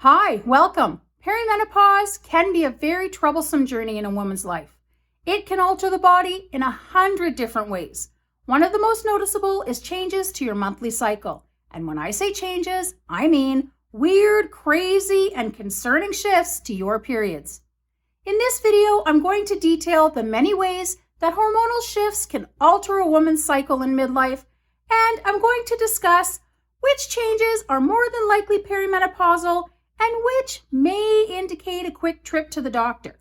Hi, welcome. Perimenopause can be a very troublesome journey in a woman's life. It can alter the body in 100 different ways. One of the most noticeable is changes to your monthly cycle. And when I say changes, I mean weird, crazy, and concerning shifts to your periods. In this video, I'm going to detail the many ways that hormonal shifts can alter a woman's cycle in midlife, and I'm going to discuss which changes are more than likely perimenopausal and which may indicate a quick trip to the doctor.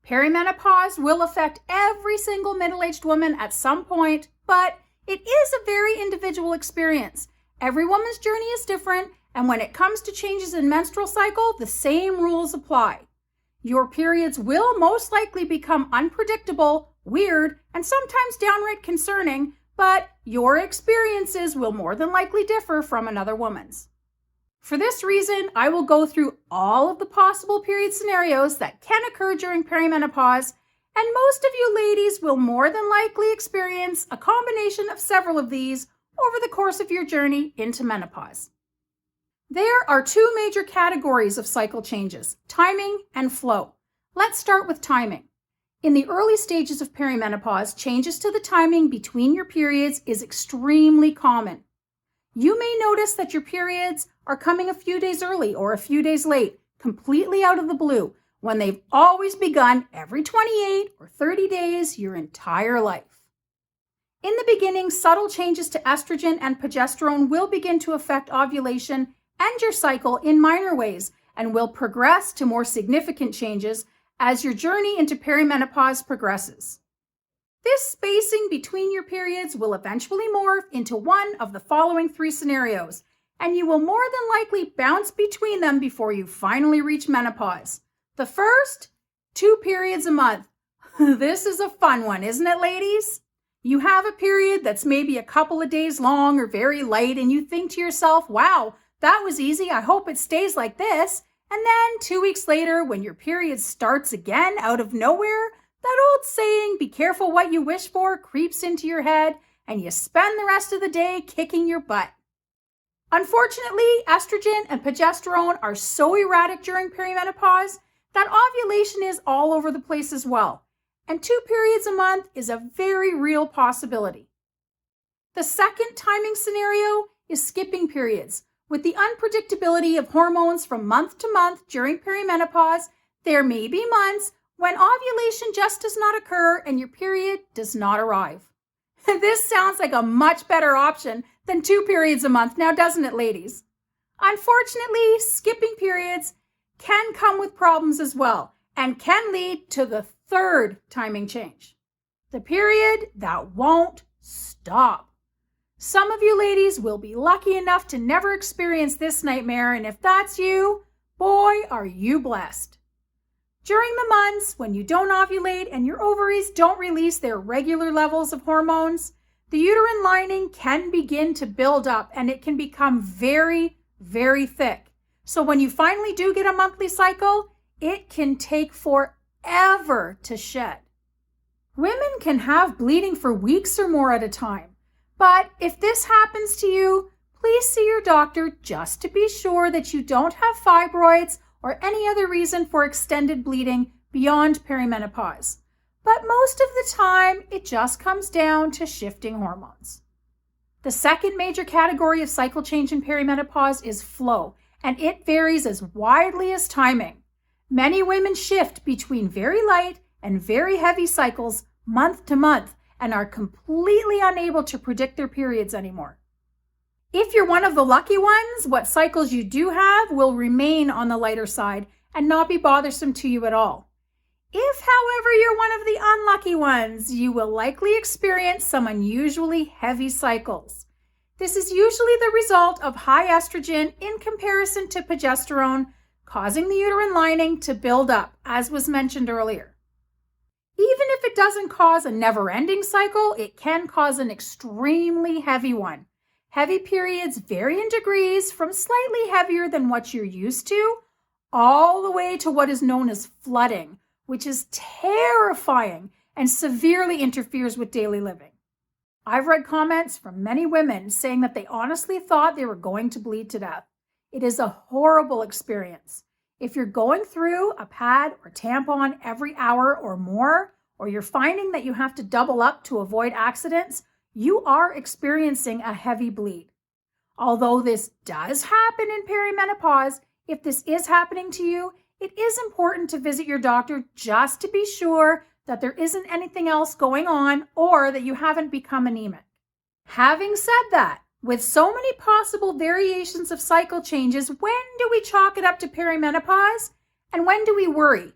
Perimenopause will affect every single middle-aged woman at some point, but it is a very individual experience. Every woman's journey is different, and when it comes to changes in menstrual cycle, the same rules apply. Your periods will most likely become unpredictable, weird, and sometimes downright concerning, but your experiences will more than likely differ from another woman's. For this reason, I will go through all of the possible period scenarios that can occur during perimenopause, and most of you ladies will more than likely experience a combination of several of these over the course of your journey into menopause. There are two major categories of cycle changes, timing and flow. Let's start with timing. In the early stages of perimenopause, changes to the timing between your periods is extremely common. You may notice that your periods are coming a few days early or a few days late, completely out of the blue, when they've always begun every 28 or 30 days your entire life. In the beginning, subtle changes to estrogen and progesterone will begin to affect ovulation and your cycle in minor ways and will progress to more significant changes as your journey into perimenopause progresses. This spacing between your periods will eventually morph into one of the following three scenarios, and you will more than likely bounce between them before you finally reach menopause. The first, 2 periods a month. This is a fun one, isn't it, ladies? You have a period that's maybe a couple of days long or very light, and you think to yourself, wow, that was easy. I hope it stays like this. And then 2 weeks later, when your period starts again out of nowhere, that old saying, be careful what you wish for, creeps into your head, and you spend the rest of the day kicking your butt. Unfortunately, estrogen and progesterone are so erratic during perimenopause that ovulation is all over the place as well, and 2 periods a month is a very real possibility. The second timing scenario is skipping periods. With the unpredictability of hormones from month to month during perimenopause, there may be months when ovulation just does not occur and your period does not arrive. This sounds like a much better option than 2 periods a month now, doesn't it, ladies? Unfortunately, skipping periods can come with problems as well and can lead to the third timing change, the period that won't stop. Some of you ladies will be lucky enough to never experience this nightmare, and if that's you, boy, are you blessed. During the months when you don't ovulate and your ovaries don't release their regular levels of hormones, the uterine lining can begin to build up and it can become very, very thick. So when you finally do get a monthly cycle, it can take forever to shed. Women can have bleeding for weeks or more at a time. But if this happens to you, please see your doctor just to be sure that you don't have fibroids or any other reason for extended bleeding beyond perimenopause. But most of the time, it just comes down to shifting hormones. The second major category of cycle change in perimenopause is flow, and it varies as widely as timing. Many women shift between very light and very heavy cycles month to month and are completely unable to predict their periods anymore. If you're one of the lucky ones, what cycles you do have will remain on the lighter side and not be bothersome to you at all. If, however, you're one of the unlucky ones, you will likely experience some unusually heavy cycles. This is usually the result of high estrogen in comparison to progesterone, causing the uterine lining to build up, as was mentioned earlier. Even if it doesn't cause a never-ending cycle, it can cause an extremely heavy one. Heavy periods vary in degrees from slightly heavier than what you're used to, all the way to what is known as flooding, which is terrifying and severely interferes with daily living. I've read comments from many women saying that they honestly thought they were going to bleed to death. It is a horrible experience. If you're going through a pad or tampon every hour or more, or you're finding that you have to double up to avoid accidents, you are experiencing a heavy bleed. Although this does happen in perimenopause, if this is happening to you, it is important to visit your doctor just to be sure that there isn't anything else going on or that you haven't become anemic. Having said that, with so many possible variations of cycle changes, when do we chalk it up to perimenopause and when do we worry?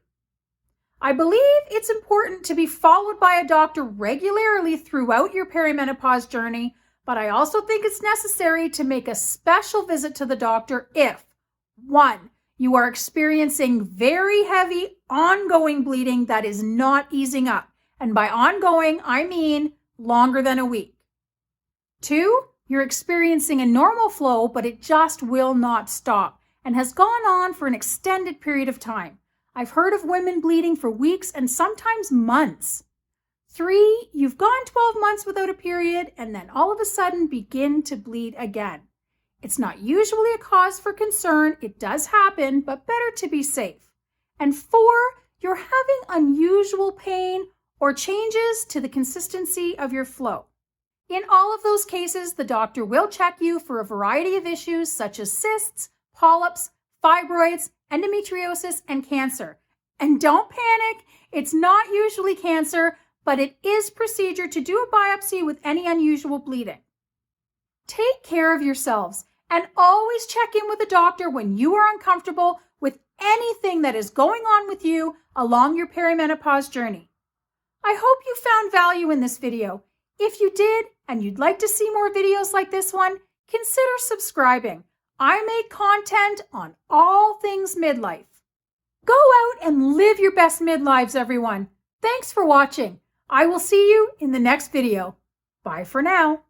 I believe it's important to be followed by a doctor regularly throughout your perimenopause journey, but I also think it's necessary to make a special visit to the doctor if, 1, you are experiencing very heavy, ongoing bleeding that is not easing up. And by ongoing, I mean longer than a week. 2, you're experiencing a normal flow, but it just will not stop and has gone on for an extended period of time. I've heard of women bleeding for weeks and sometimes months. 3, you've gone 12 months without a period and then all of a sudden begin to bleed again. It's not usually a cause for concern. It does happen, but better to be safe. And 4, you're having unusual pain or changes to the consistency of your flow. In all of those cases, the doctor will check you for a variety of issues such as cysts, polyps, fibroids, endometriosis, and cancer. And don't panic, it's not usually cancer, but it is procedure to do a biopsy with any unusual bleeding. Take care of yourselves and always check in with a doctor when you are uncomfortable with anything that is going on with you along your perimenopause journey. I hope you found value in this video. If you did and you'd like to see more videos like this one, consider subscribing. I make content on all things midlife. Go out and live your best midlives, everyone. Thanks for watching. I will see you in the next video. Bye for now.